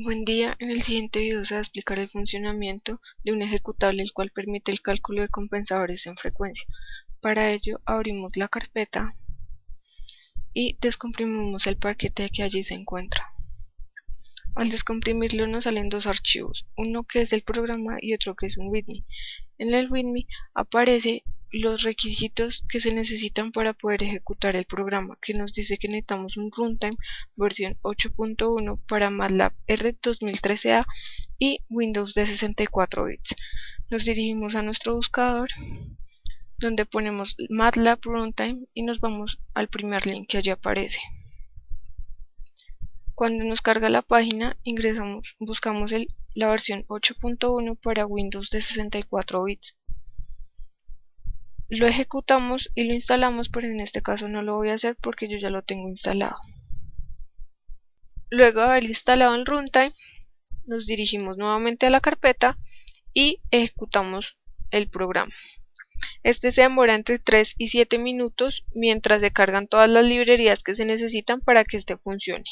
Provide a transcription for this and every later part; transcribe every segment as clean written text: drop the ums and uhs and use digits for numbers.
Buen día, en el siguiente video se va a explicar el funcionamiento de un ejecutable el cual permite el cálculo de compensadores en frecuencia. Para ello abrimos la carpeta y descomprimimos el paquete que allí se encuentra. Al descomprimirlo nos salen dos archivos, uno que es el programa y otro que es un README. En el README aparece los requisitos que se necesitan para poder ejecutar el programa, que nos dice que necesitamos un runtime versión 8.1 para MATLAB R2013A y Windows de 64 bits. Nos dirigimos a nuestro buscador donde ponemos MATLAB Runtime y nos vamos al primer link que allí aparece. Cuando nos carga la página, buscamos la versión 8.1 para Windows de 64 bits. Lo ejecutamos y lo instalamos, pero en este caso no lo voy a hacer porque yo ya lo tengo instalado. Luego de haber instalado el runtime, nos dirigimos nuevamente a la carpeta y ejecutamos el programa. Este se demora entre 3 y 7 minutos mientras se cargan todas las librerías que se necesitan para que este funcione.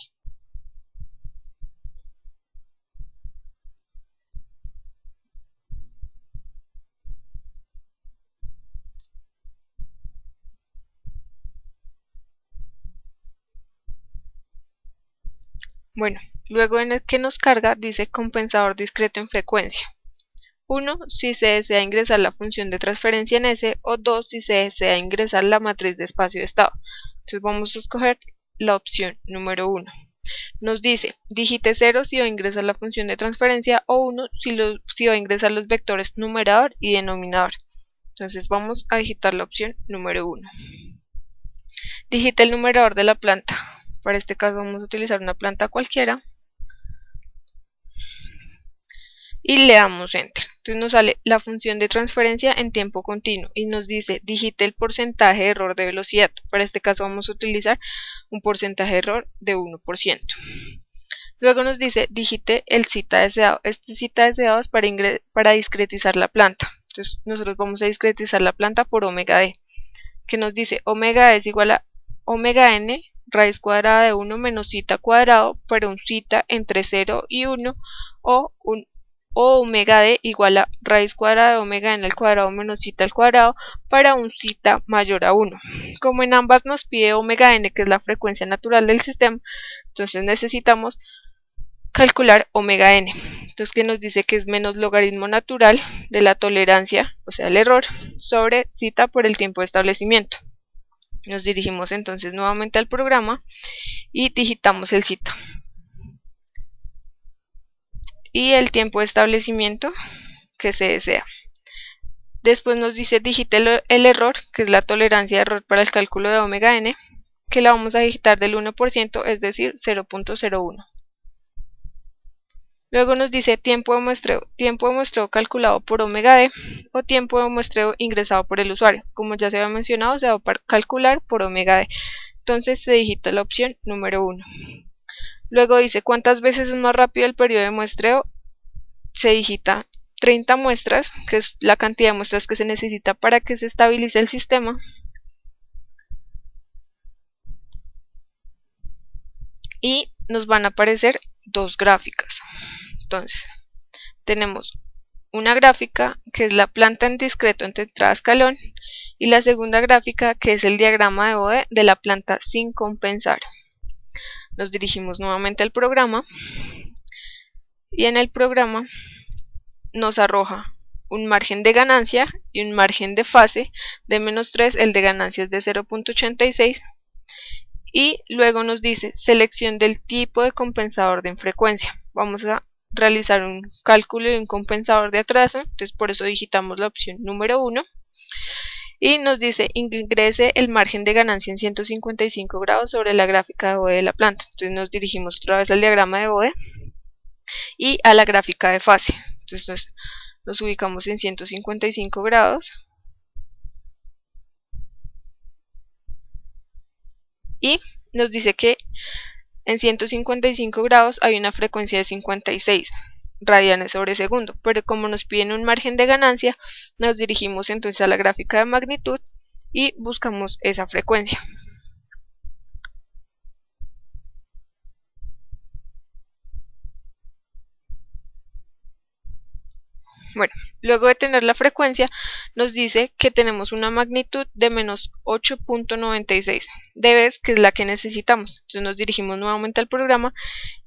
Bueno, luego en el que nos carga dice compensador discreto en frecuencia. 1. Si se desea ingresar la función de transferencia en S, o 2. Si se desea ingresar la matriz de espacio de estado. Entonces vamos a escoger la opción número 1. Nos dice, digite 0 si va a ingresar la función de transferencia, o 1 si va a ingresar los vectores numerador y denominador. Entonces vamos a digitar la opción número 1. Digite el numerador de la planta. Para este caso vamos a utilizar una planta cualquiera. Y le damos Enter. Entonces nos sale la función de transferencia en tiempo continuo y nos dice digite el porcentaje de error de velocidad. Para este caso vamos a utilizar un porcentaje de error de 1%. Luego nos dice digite el cita deseado. Este cita deseado es para discretizar la planta. Entonces nosotros vamos a discretizar la planta por omega d, que nos dice omega d es igual a omega n raíz cuadrada de 1 menos cita cuadrado para un cita entre 0 y 1, o omega d igual a raíz cuadrada de omega n al cuadrado menos cita al cuadrado para un cita mayor a 1. Como en ambas nos pide omega n, que es la frecuencia natural del sistema, entonces necesitamos calcular omega n. Entonces que nos dice que es menos logaritmo natural de la tolerancia, o sea el error, sobre cita por el tiempo de establecimiento. Nos dirigimos entonces nuevamente al programa y digitamos el cita y el tiempo de establecimiento que se desea. Después nos dice digite el error, que es la tolerancia de error para el cálculo de omega n, que la vamos a digitar del 1%, es decir 0.01. Luego nos dice tiempo de muestreo calculado por omega d o tiempo de muestreo ingresado por el usuario. Como ya se había mencionado, se va a calcular por omega d. Entonces se digita la opción número 1. Luego dice cuántas veces es más rápido el periodo de muestreo. Se digita 30 muestras, que es la cantidad de muestras que se necesita para que se estabilice el sistema. Y nos van a aparecer dos gráficas. Entonces, tenemos una gráfica que es la planta en discreto entre entrada escalón y la segunda gráfica que es el diagrama de Bode de la planta sin compensar. Nos dirigimos nuevamente al programa y en el programa nos arroja un margen de ganancia y un margen de fase de -3, el de ganancia es de 0.86 y luego nos dice selección del tipo de compensador de frecuencia. Vamos a realizar un cálculo de un compensador de atraso, entonces por eso digitamos la opción número 1 y nos dice ingrese el margen de ganancia en 155 grados sobre la gráfica de Bode de la planta. Entonces nos dirigimos otra vez al diagrama de Bode y a la gráfica de fase. Entonces nos ubicamos en 155 grados y nos dice que en 155 grados hay una frecuencia de 56 radianes sobre segundo, pero como nos piden un margen de ganancia, nos dirigimos entonces a la gráfica de magnitud y buscamos esa frecuencia. Bueno, luego de tener la frecuencia, nos dice que tenemos una magnitud de menos 8.96 dB, que es la que necesitamos. Entonces nos dirigimos nuevamente al programa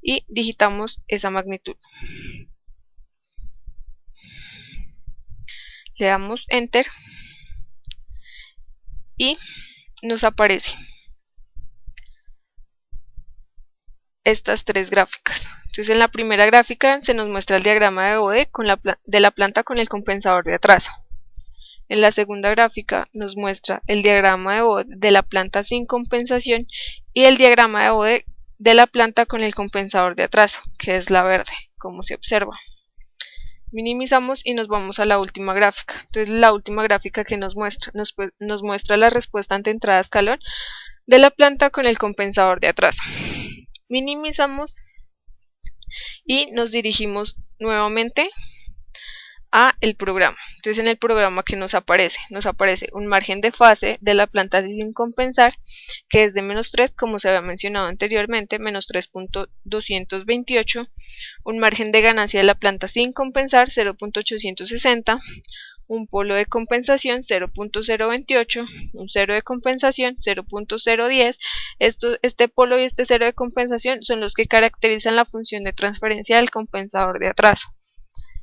y digitamos esa magnitud. Le damos Enter y nos aparece estas tres gráficas. Entonces en la primera gráfica se nos muestra el diagrama de bode de la planta con el compensador de atraso. En la segunda gráfica nos muestra el diagrama de bode de la planta sin compensación y el diagrama de bode de la planta con el compensador de atraso, que es la verde, como se observa. Minimizamos y nos vamos a la última gráfica. Entonces la última gráfica que nos muestra la respuesta ante entrada escalón de la planta con el compensador de atraso. Minimizamos y nos dirigimos nuevamente a el programa. Entonces en el programa que nos aparece un margen de fase de la planta sin compensar, que es de menos 3, como se había mencionado anteriormente, menos 3.228, un margen de ganancia de la planta sin compensar, 0.860, un polo de compensación 0.028, un cero de compensación 0.010. Este polo y este cero de compensación son los que caracterizan la función de transferencia del compensador de atraso,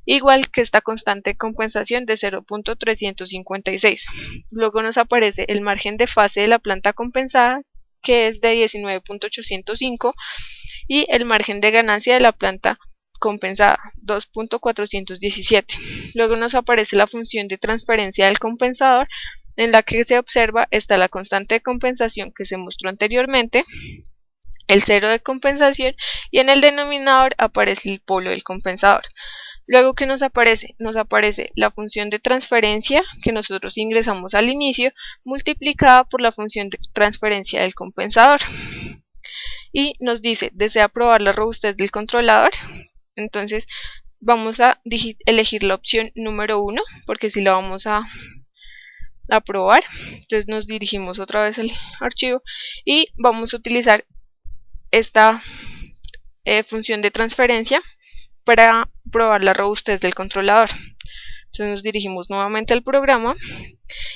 igual que esta constante de compensación de 0.356. Luego nos aparece el margen de fase de la planta compensada, que es de 19.805, y el margen de ganancia de la planta compensada, 2.417. Luego nos aparece la función de transferencia del compensador, en la que se observa está la constante de compensación que se mostró anteriormente, el cero de compensación, y en el denominador aparece el polo del compensador. Luego, ¿qué nos aparece? Nos aparece la función de transferencia que nosotros ingresamos al inicio, multiplicada por la función de transferencia del compensador. Y nos dice, ¿desea probar la robustez del controlador? Entonces vamos a elegir la opción número 1, porque si la vamos a probar. Entonces nos dirigimos otra vez al archivo y vamos a utilizar esta función de transferencia para probar la robustez del controlador. Entonces nos dirigimos nuevamente al programa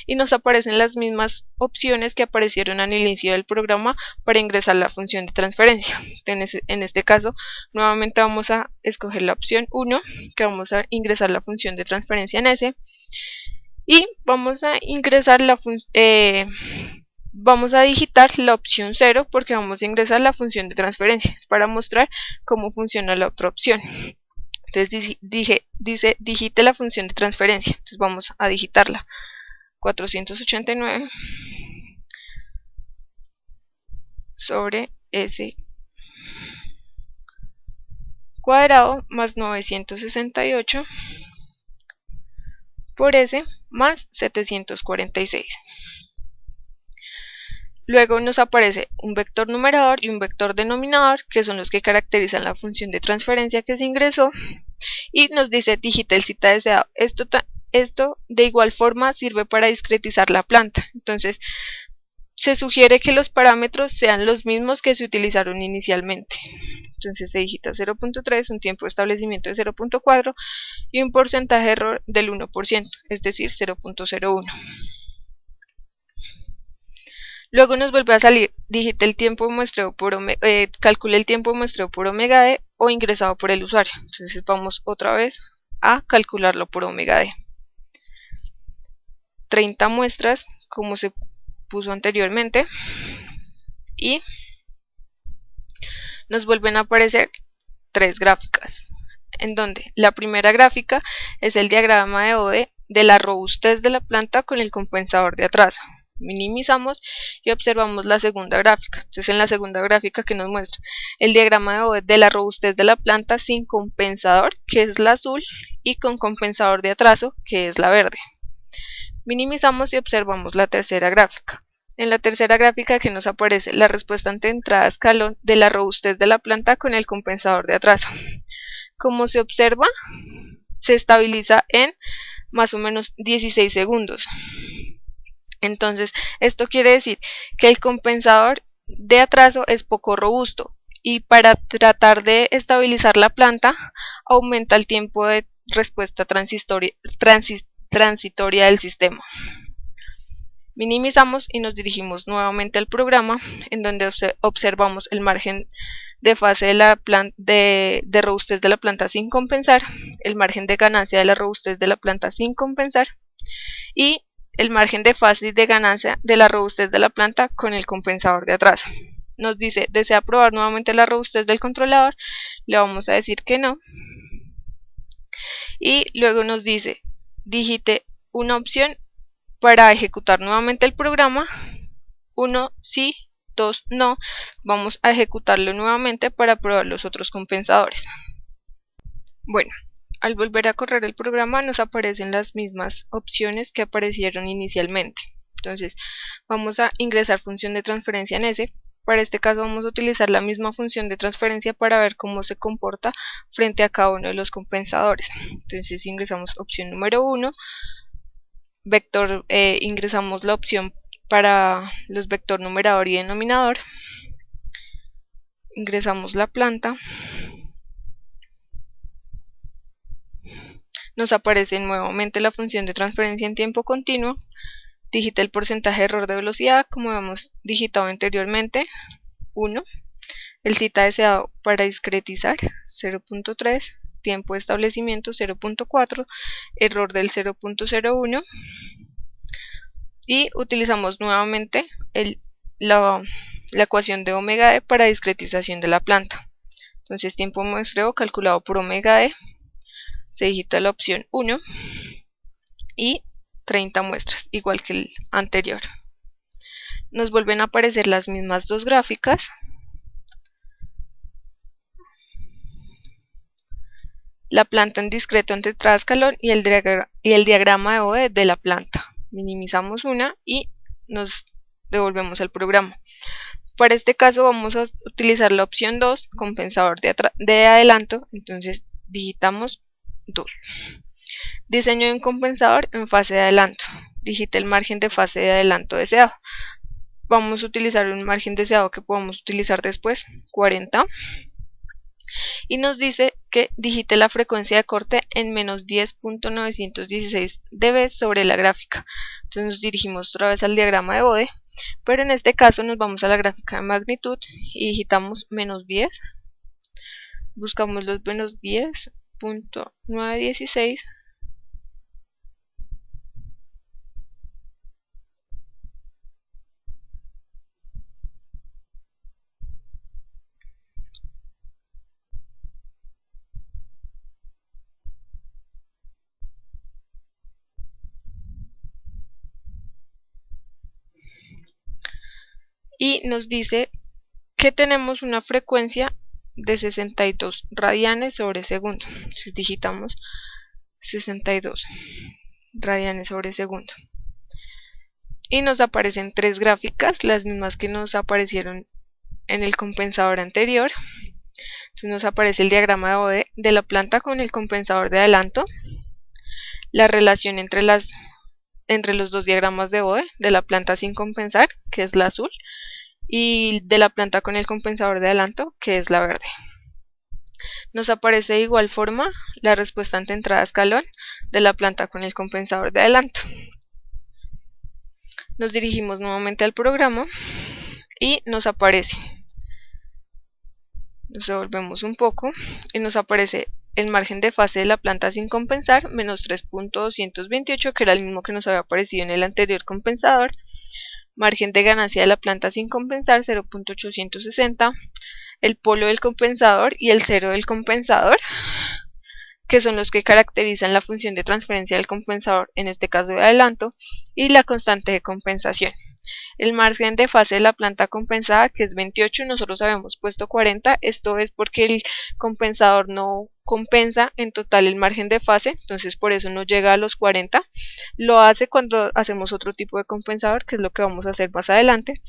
y nos aparecen las mismas opciones que aparecieron al inicio del programa para ingresar la función de transferencia. En este caso nuevamente vamos a escoger la opción 1, que vamos a ingresar la función de transferencia en ese, y vamos a ingresar vamos a digitar la opción 0 porque vamos a ingresar la función de transferencia. Es para mostrar cómo funciona la otra opción. Entonces digite la función de transferencia. Entonces vamos a digitarla. 489 sobre S cuadrado más 968 por S más 746. Luego nos aparece un vector numerador y un vector denominador, que son los que caracterizan la función de transferencia que se ingresó, y nos dice digite el cita deseado. Esto de igual forma sirve para discretizar la planta. Entonces se sugiere que los parámetros sean los mismos que se utilizaron inicialmente. Entonces se digita 0.3, un tiempo de establecimiento de 0.4 y un porcentaje de error del 1%, es decir, 0.01. Luego nos vuelve a salir, digite el tiempo de muestreo por calcule el tiempo de muestreo por omega d o ingresado por el usuario. Entonces vamos otra vez a calcularlo por omega d. 30 muestras, como se puso anteriormente, y nos vuelven a aparecer tres gráficas, en donde la primera gráfica es el diagrama de bode de la robustez de la planta con el compensador de atraso. Minimizamos y observamos la segunda gráfica. Entonces en la segunda gráfica que nos muestra el diagrama de bode de la robustez de la planta sin compensador, que es la azul, y con compensador de atraso, que es la verde. Minimizamos y observamos la tercera gráfica. En la tercera gráfica que nos aparece la respuesta ante entrada escalón de la robustez de la planta con el compensador de atraso. Como se observa, se estabiliza en más o menos 16 segundos. Entonces, esto quiere decir que el compensador de atraso es poco robusto y para tratar de estabilizar la planta aumenta el tiempo de respuesta transitoria del sistema. Minimizamos y nos dirigimos nuevamente al programa, en donde observamos el margen de fase de robustez de la planta sin compensar, el margen de ganancia de la robustez de la planta sin compensar y el margen de fase y de ganancia de la robustez de la planta con el compensador de atrás. Nos dice, ¿desea probar nuevamente la robustez del controlador? Le vamos a decir que no. Y luego nos dice, digite una opción para ejecutar nuevamente el programa. 1 sí, 2 no. Vamos a ejecutarlo nuevamente para probar los otros compensadores. Bueno, al volver a correr el programa nos aparecen las mismas opciones que aparecieron inicialmente. Entonces vamos a ingresar función de transferencia en S. Para este caso vamos a utilizar la misma función de transferencia para ver cómo se comporta frente a cada uno de los compensadores. Entonces ingresamos opción número 1, vector, ingresamos la opción para los vector numerador y denominador, ingresamos la planta, nos aparece nuevamente la función de transferencia en tiempo continuo, digita el porcentaje de error de velocidad como hemos digitado anteriormente, 1, el cita deseado para discretizar 0.3, tiempo de establecimiento 0.4, error del 0.01 y utilizamos nuevamente la ecuación de omega e para discretización de la planta. Entonces tiempo de muestreo calculado por omega e, se digita la opción 1 y 30 muestras, igual que el anterior. Nos vuelven a aparecer las mismas dos gráficas. La planta en discreto ante cada escalón y el diagrama de OE de la planta. Minimizamos una y nos devolvemos al programa. Para este caso vamos a utilizar la opción 2, compensador de adelanto, entonces digitamos 2. Diseño de un compensador en fase de adelanto. Digite el margen de fase de adelanto deseado. Vamos a utilizar un margen deseado que podamos utilizar después, 40. Y nos dice que digite la frecuencia de corte en menos 10.916 dB sobre la gráfica. Entonces nos dirigimos otra vez al diagrama de Bode, pero en este caso nos vamos a la gráfica de magnitud y digitamos menos 10. Buscamos los menos 10.916. Y nos dice que tenemos una frecuencia de 62 radianes sobre segundo. Entonces digitamos 62 radianes sobre segundo. Y nos aparecen tres gráficas, las mismas que nos aparecieron en el compensador anterior. Entonces nos aparece el diagrama de Bode de la planta con el compensador de adelanto, la relación entre los dos diagramas de Bode, de la planta sin compensar, que es la azul, y de la planta con el compensador de adelanto, que es la verde. Nos aparece de igual forma la respuesta ante entrada a escalón de la planta con el compensador de adelanto. Nos dirigimos nuevamente al programa y nos aparece, nos devolvemos un poco y nos aparece el margen de fase de la planta sin compensar, menos 3.228, que era el mismo que nos había aparecido en el anterior compensador. Margen de ganancia de la planta sin compensar, 0.860, el polo del compensador y el cero del compensador, que son los que caracterizan la función de transferencia del compensador, en este caso de adelanto, y la constante de compensación. El margen de fase de la planta compensada, que es 28, nosotros habíamos puesto 40, esto es porque el compensador no compensa en total el margen de fase, entonces por eso no llega a los 40, lo hace cuando hacemos otro tipo de compensador, que es lo que vamos a hacer más adelante,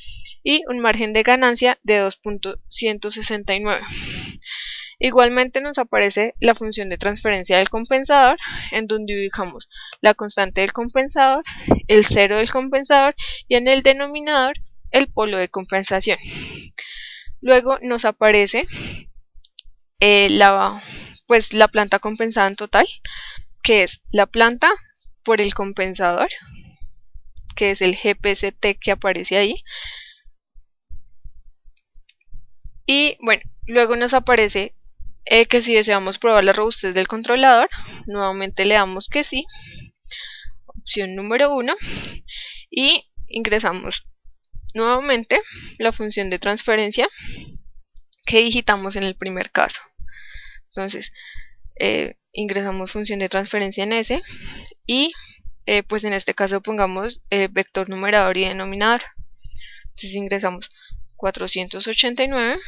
y un margen de ganancia de 2.169. Igualmente nos aparece la función de transferencia del compensador, en donde ubicamos la constante del compensador, el cero del compensador y en el denominador el polo de compensación. Luego nos aparece pues la planta compensada en total, que es la planta por el compensador, que es el GPCT que aparece ahí. Y bueno, luego nos aparece que si deseamos probar la robustez del controlador, nuevamente le damos que sí, opción número 1, y ingresamos nuevamente la función de transferencia que digitamos en el primer caso. Entonces, ingresamos función de transferencia en S y pues en este caso pongamos vector numerador y denominador. Entonces ingresamos 489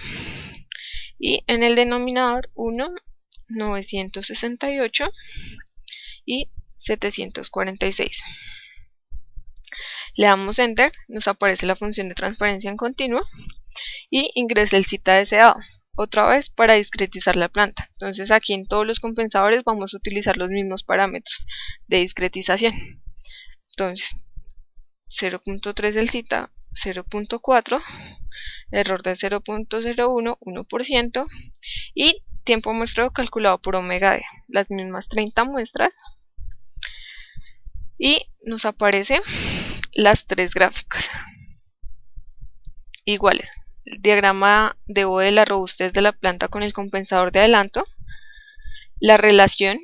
y en el denominador 1, 968 y 746. Le damos enter, nos aparece la función de transferencia en continuo y ingresa el cita deseado, otra vez para discretizar la planta. Entonces aquí en todos los compensadores vamos a utilizar los mismos parámetros de discretización. Entonces 0.3 del cita, 0.4, error de 0.01, 1% y tiempo muestreo calculado por omega d, las mismas 30 muestras, y nos aparecen las tres gráficas iguales. El diagrama de Bode de la robustez de la planta con el compensador de adelanto, la relación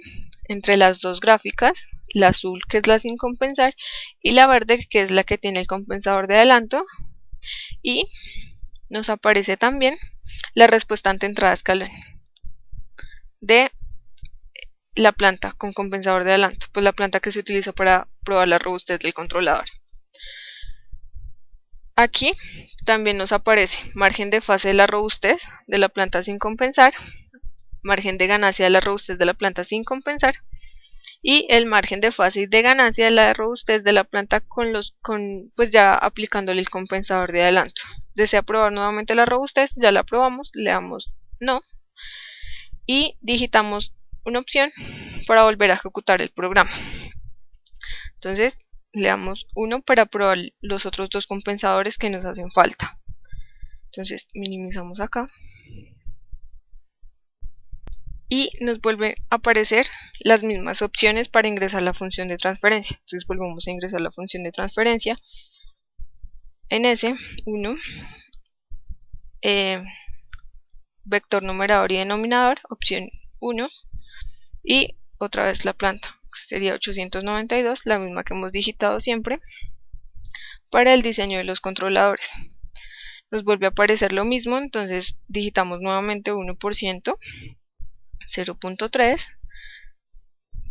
entre las dos gráficas, la azul que es la sin compensar y la verde que es la que tiene el compensador de adelanto, y nos aparece también la respuesta ante entrada escalón de la planta con compensador de adelanto, pues la planta que se utilizó para probar la robustez del controlador. Aquí también nos aparece margen de fase de la robustez de la planta sin compensar, margen de ganancia de la robustez de la planta sin compensar y el margen de fase y de ganancia de la robustez de la planta pues ya aplicándole el compensador de adelanto. Desea probar nuevamente la robustez, ya la probamos, le damos no y digitamos una opción para volver a ejecutar el programa. Entonces le damos 1 para probar los otros dos compensadores que nos hacen falta. Entonces minimizamos acá y nos vuelve a aparecer las mismas opciones para ingresar la función de transferencia. Entonces volvemos a ingresar la función de transferencia en S, 1, vector numerador y denominador, opción 1, y otra vez la planta, sería 892, la misma que hemos digitado siempre, para el diseño de los controladores. Nos vuelve a aparecer lo mismo, entonces digitamos nuevamente 1%, 0.3,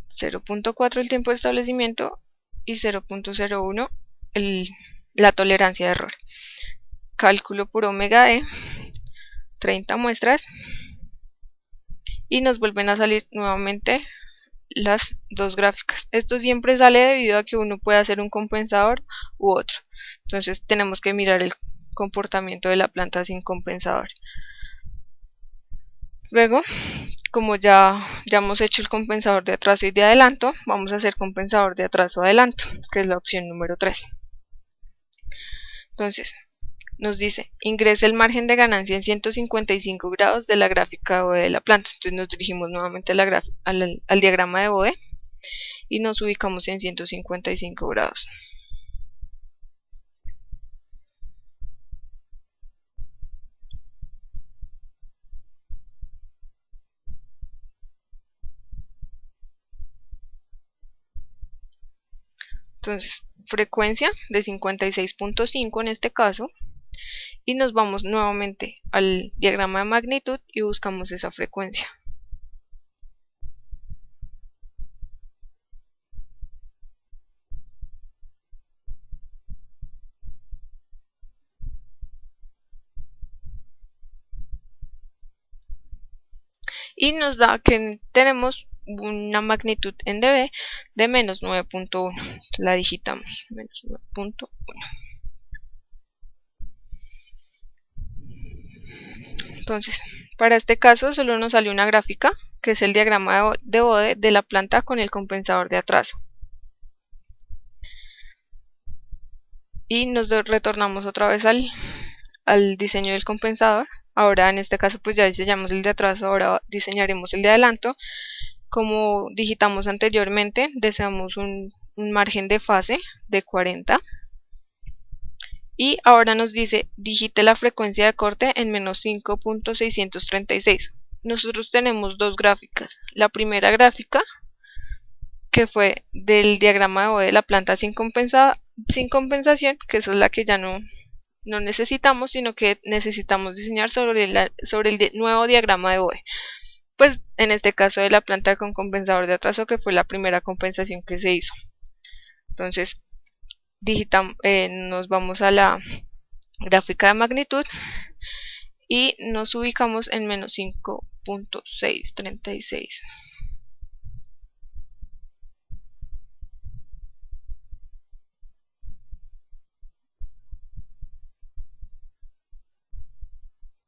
0.4 el tiempo de establecimiento y 0.01 la tolerancia de error. Cálculo por omega d, 30 muestras y nos vuelven a salir nuevamente las dos gráficas. Esto siempre sale debido a que uno puede hacer un compensador u otro. Entonces tenemos que mirar el comportamiento de la planta sin compensador. Luego, como ya hemos hecho el compensador de atraso y de adelanto, vamos a hacer compensador de atraso adelanto, que es la opción número 3. Entonces, nos dice, ingresa el margen de ganancia en 155 grados de la gráfica de Bode de la planta. Entonces nos dirigimos nuevamente a al diagrama de Bode y nos ubicamos en 155 grados. Entonces, frecuencia de 56.5 en este caso. Y nos vamos nuevamente al diagrama de magnitud y buscamos esa frecuencia. Y nos da que tenemos una magnitud en dB de menos 9.1. La digitamos, menos 9.1. Entonces, para este caso solo nos salió una gráfica, que es el diagrama de Bode de la planta con el compensador de atraso. Y nos retornamos otra vez al diseño del compensador, Ahora en este caso pues ya diseñamos el de atraso, ahora diseñaremos el de adelanto. Como digitamos anteriormente, deseamos un margen de fase de 40. Y ahora nos dice, digite la frecuencia de corte en menos 5.636. Nosotros tenemos dos gráficas. La primera gráfica, que fue del diagrama de Bode de la planta sin compensación, que esa es la que ya no necesitamos, sino que necesitamos diseñar sobre el nuevo diagrama de Bode. Pues en este caso de la planta con compensador de atraso, que fue la primera compensación que se hizo. Entonces nos vamos a la gráfica de magnitud y nos ubicamos en menos 5.636.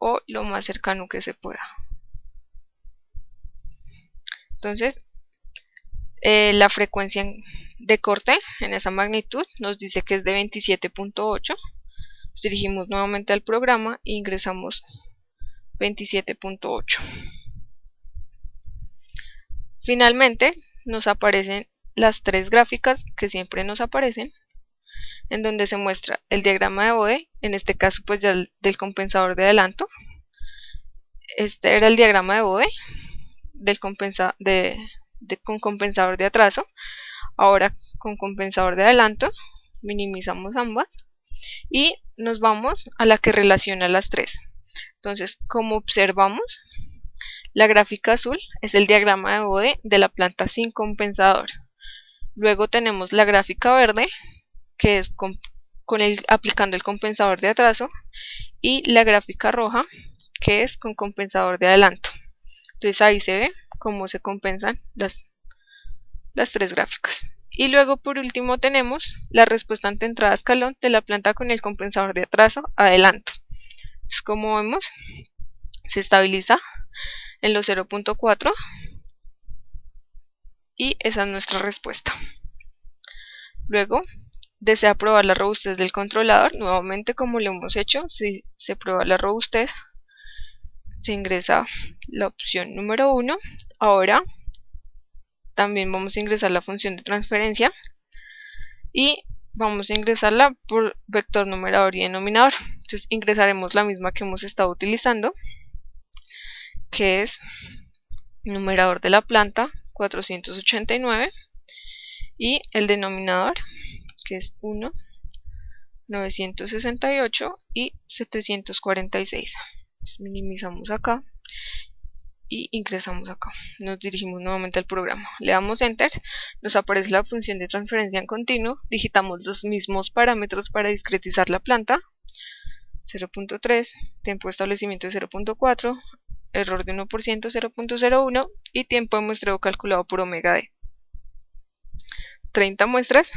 O lo más cercano que se pueda. Entonces la frecuencia de corte en esa magnitud nos dice que es de 27.8. Nos dirigimos nuevamente al programa e ingresamos 27.8. Finalmente nos aparecen las tres gráficas que siempre nos aparecen, en donde se muestra el diagrama de Bode, en este caso pues ya del compensador de adelanto. Este era el diagrama de Bode con compensador de atraso. Ahora con compensador de adelanto minimizamos ambas y nos vamos a la que relaciona las tres. Entonces, como observamos, la gráfica azul es el diagrama de Bode de la planta sin compensador. Luego tenemos la gráfica verde, que es aplicando el compensador de atraso, y la gráfica roja, que es con compensador de adelanto. Entonces ahí se ve cómo se compensan las tres gráficas. Y luego por último tenemos la respuesta ante entrada escalón de la planta con el compensador de atraso adelanto. Entonces, como vemos, se estabiliza en los 0.4 y esa es nuestra respuesta. Luego desea probar la robustez del controlador. Nuevamente, como lo hemos hecho, si se prueba la robustez, se ingresa la opción número 1. Ahora también vamos a ingresar la función de transferencia y vamos a ingresarla por vector numerador y denominador. Entonces ingresaremos la misma que hemos estado utilizando, que es numerador de la planta 489 y el denominador, que es 1, 968 y 746. Entonces minimizamos acá y ingresamos acá. Nos dirigimos nuevamente al programa. Le damos Enter, nos aparece la función de transferencia en continuo. Digitamos los mismos parámetros para discretizar la planta. 0.3, tiempo de establecimiento de 0.4, error de 1%, 0.01 y tiempo de muestreo calculado por omega d. 30 muestras.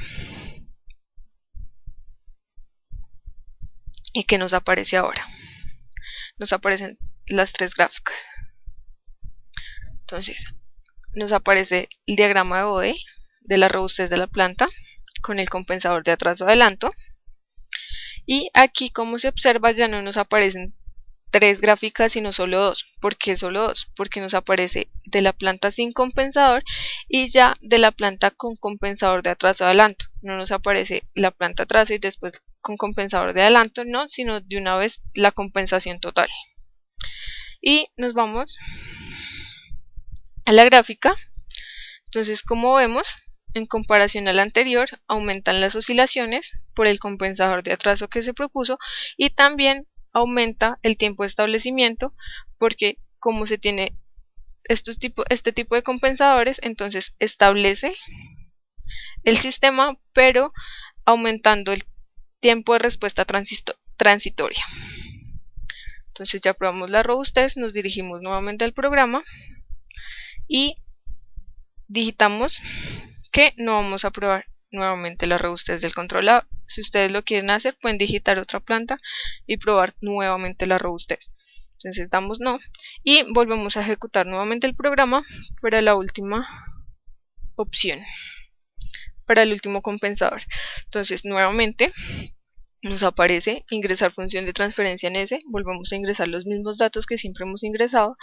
¿Y qué nos aparece ahora? Nos aparecen las tres gráficas. Entonces, nos aparece el diagrama de Bode de la robustez de la planta con el compensador de atraso adelanto. Y aquí, como se observa, ya no nos aparecen tres gráficas sino solo dos. ¿Por qué solo dos? Porque nos aparece de la planta sin compensador y ya de la planta con compensador de atraso adelanto. No nos aparece la planta atraso y después con compensador de adelanto, no, sino de una vez la compensación total. Y nos vamos a la gráfica. Entonces, como vemos, en comparación a la anterior, aumentan las oscilaciones por el compensador de atraso que se propuso y también aumenta el tiempo de establecimiento porque como se tiene este tipo de compensadores, entonces establece el sistema pero aumentando el tiempo de respuesta transitoria. Entonces ya probamos la robustez, nos dirigimos nuevamente al programa y digitamos que no vamos a probar nuevamente la robustez del controlador. Si ustedes lo quieren hacer, pueden digitar otra planta y probar nuevamente la robustez. Entonces damos no y volvemos a ejecutar nuevamente el programa para la última opción, para el último compensador. Entonces nuevamente nos aparece ingresar función de transferencia en S, volvemos a ingresar los mismos datos que siempre hemos ingresado,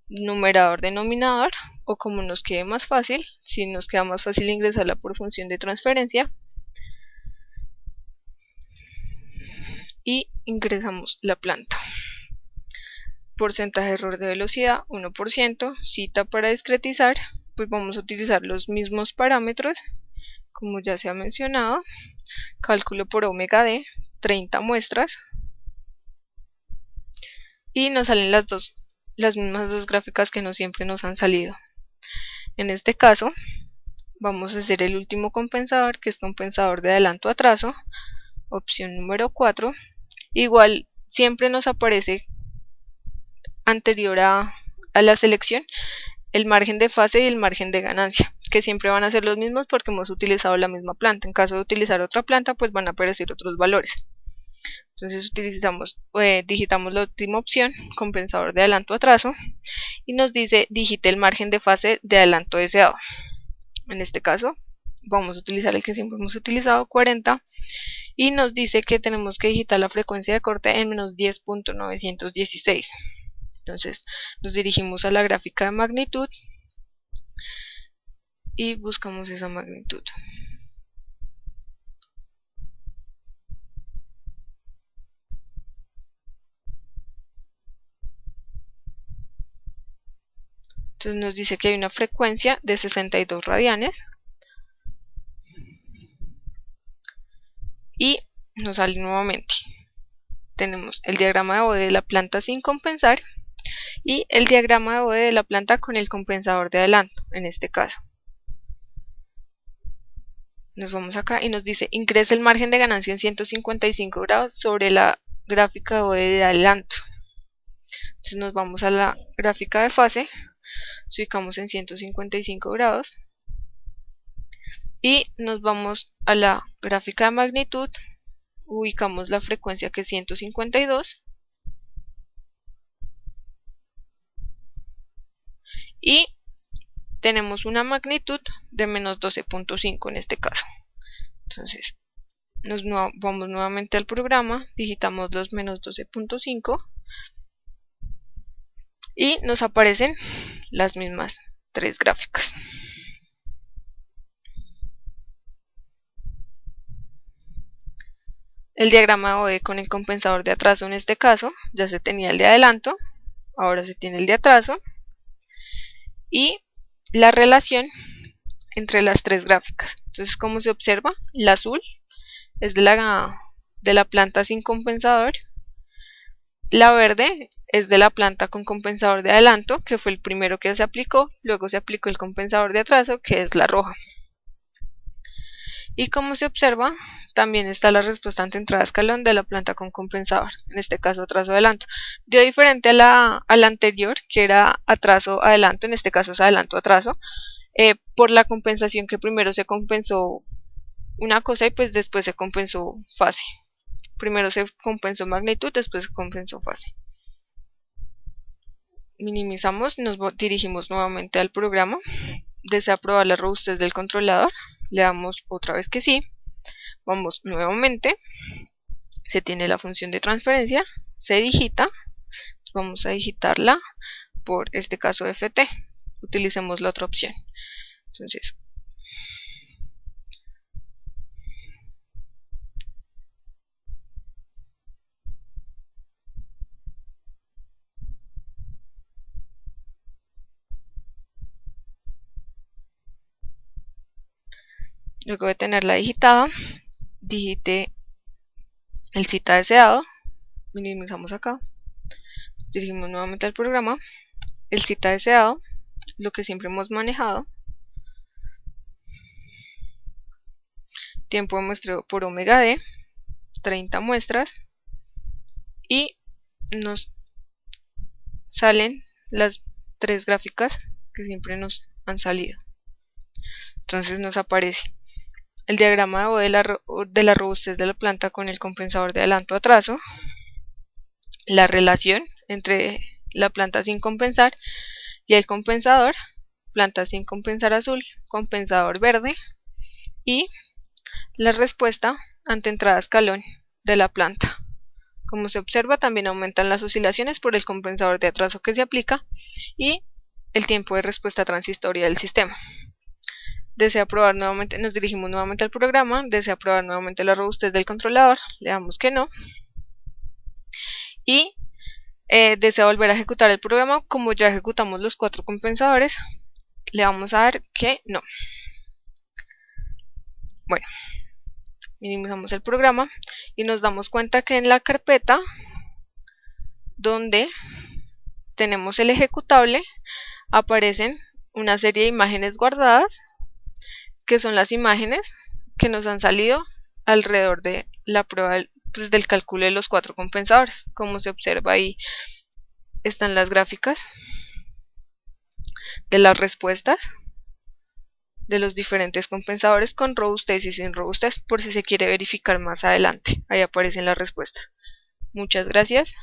numerador, denominador, o como nos quede más fácil, si nos queda más fácil ingresarla por función de transferencia, y ingresamos la planta. Porcentaje de error de velocidad 1%, cita para discretizar, pues vamos a utilizar los mismos parámetros como ya se ha mencionado, cálculo por omega d, 30 muestras, y nos salen las mismas dos gráficas que no siempre nos han salido. En este caso vamos a hacer el último compensador, que es compensador de adelanto atraso, opción número 4. Igual siempre nos aparece anterior a la selección el margen de fase y el margen de ganancia, que siempre van a ser los mismos porque hemos utilizado la misma planta. En caso de utilizar otra planta, pues van a aparecer otros valores. Entonces digitamos la última opción, compensador de adelanto atraso, y nos dice digite el margen de fase de adelanto deseado. En este caso vamos a utilizar el que siempre hemos utilizado, 40, y nos dice que tenemos que digitar la frecuencia de corte en menos 10.916. Entonces nos dirigimos a la gráfica de magnitud y buscamos esa magnitud. Entonces nos dice que hay una frecuencia de 62 radianes y nos sale nuevamente. Tenemos el diagrama de bode de la planta sin compensar y el diagrama de bode de la planta con el compensador de adelanto, en este caso. Nos vamos acá y nos dice ingresa el margen de ganancia en 155 grados sobre la gráfica de bode de adelanto. Entonces nos vamos a la gráfica de fase, ubicamos en 155 grados y nos vamos a la gráfica de magnitud, ubicamos la frecuencia que es 152 y tenemos una magnitud de menos 12.5 en este caso. Entonces vamos nuevamente al programa, digitamos los menos 12.5 y nos aparecen las mismas tres gráficas. El diagrama de bode con el compensador de atraso, en este caso ya se tenía el de adelanto, ahora se tiene el de atraso, y la relación entre las tres gráficas. Entonces, como se observa, la azul es de la planta sin compensador, la verde es de la planta con compensador de adelanto, que fue el primero que se aplicó, luego se aplicó el compensador de atraso, que es la roja. Y como se observa, también está la respuesta ante entrada escalón de la planta con compensador, en este caso atraso adelanto. Dio diferente a la anterior, que era atraso adelanto, en este caso es adelanto atraso, por la compensación que primero se compensó una cosa y pues después se compensó fase. Primero se compensó magnitud, después se compensó fase. Minimizamos, nos dirigimos nuevamente al programa. ¿Desea probar la robustez del controlador? Le damos otra vez que sí. Vamos nuevamente. Se tiene la función de transferencia. Se digita. Vamos a digitarla por este caso FT. Utilicemos la otra opción. Entonces, luego de tenerla digitada, digite el cita deseado, minimizamos acá, dirigimos nuevamente al programa, el cita deseado, lo que siempre hemos manejado, tiempo de muestreo por omega d, 30 muestras, y nos salen las tres gráficas que siempre nos han salido. Entonces nos aparece el diagrama de bode de la robustez de la planta con el compensador de adelanto atraso, la relación entre la planta sin compensar y el compensador, planta sin compensar azul, compensador verde, y la respuesta ante entrada escalón de la planta. Como se observa, también aumentan las oscilaciones por el compensador de atraso que se aplica y el tiempo de respuesta transitoria del sistema. Desea probar nuevamente, nos dirigimos nuevamente al programa, desea probar nuevamente la robustez del controlador, le damos que no. Y desea volver a ejecutar el programa, como ya ejecutamos los 4 compensadores, le vamos a dar que no. Bueno, minimizamos el programa y nos damos cuenta que en la carpeta donde tenemos el ejecutable aparecen una serie de imágenes guardadas, que son las imágenes que nos han salido alrededor de la prueba del cálculo de los 4 compensadores. Como se observa ahí están las gráficas de las respuestas de los diferentes compensadores con robustez y sin robustez, por si se quiere verificar más adelante. Ahí aparecen las respuestas. Muchas gracias.